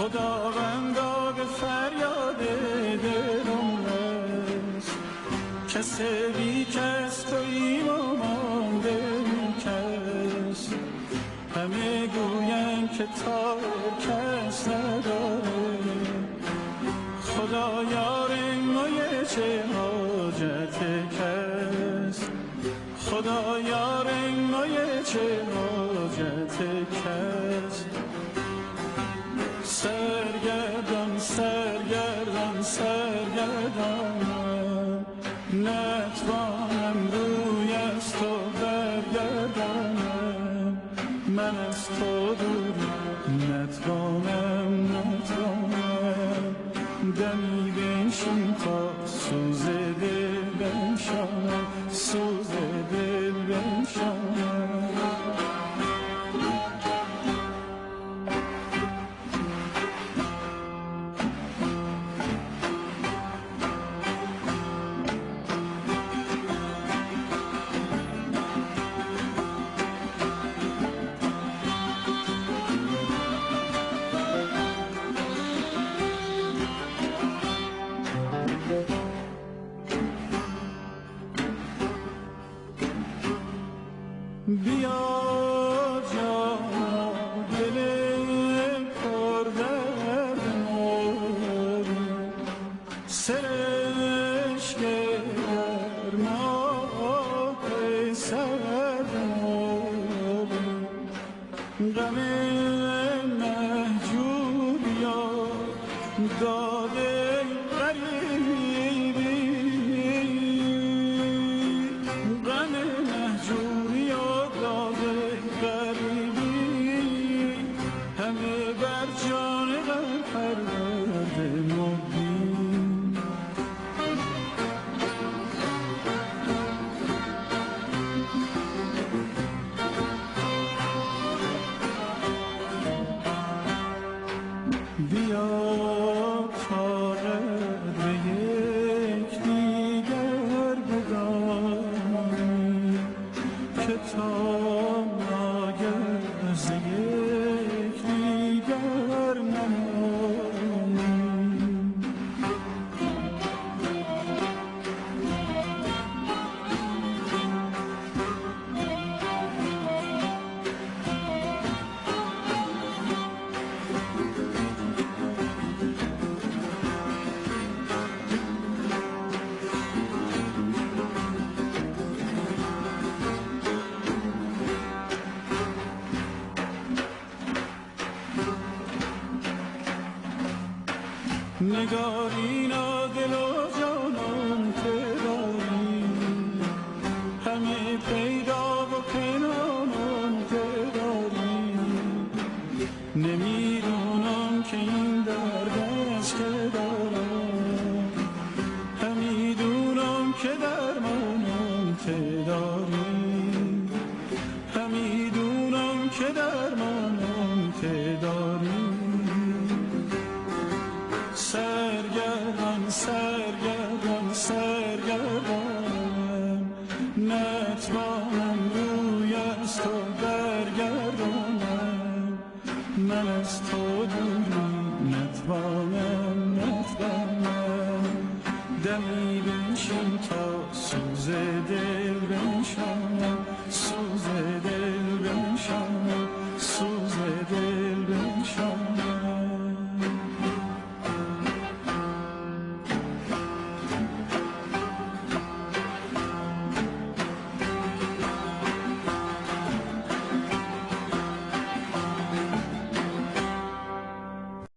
خداوندا به فریاد دلم رس، کس بی کس تویی و مانده بی کس. همه گوین که تا کس نداره، خدا یار مایه چه حاجت کس. خدا یار مایه چه حاجت کس. سرگردان سرگردان سرگردانم، نتوانم روی از تو برگردانم. من از تو دور نتوانم دمی بنشین تا سوز دل بنشانم، سوز دل بنشانم. بیا جانا دل پردرد، سرش گرم آه سرد، غم مهجوریا داده غریبی، غم مهجوریا داده غریبی، همه بر جان غم پرورده مبین. بیا تا قدر یک دیگر بدانیم، که تا ناگه ز یک دیگر نمانیم. نگارینا دل و جانم که داری، همه پیدا و پنهانم که داری. نمیدونم که این درد است که دارم، همیدونم که درمانم که داری، همیدونم که درمانم که داری. سرگردان سرگردان سرگردانم، نتوانم روی از تو برگردانم. من از تو دوری نتوانم دمی بنشین تا سوز دل بنشانم، سوز دل بنشانم.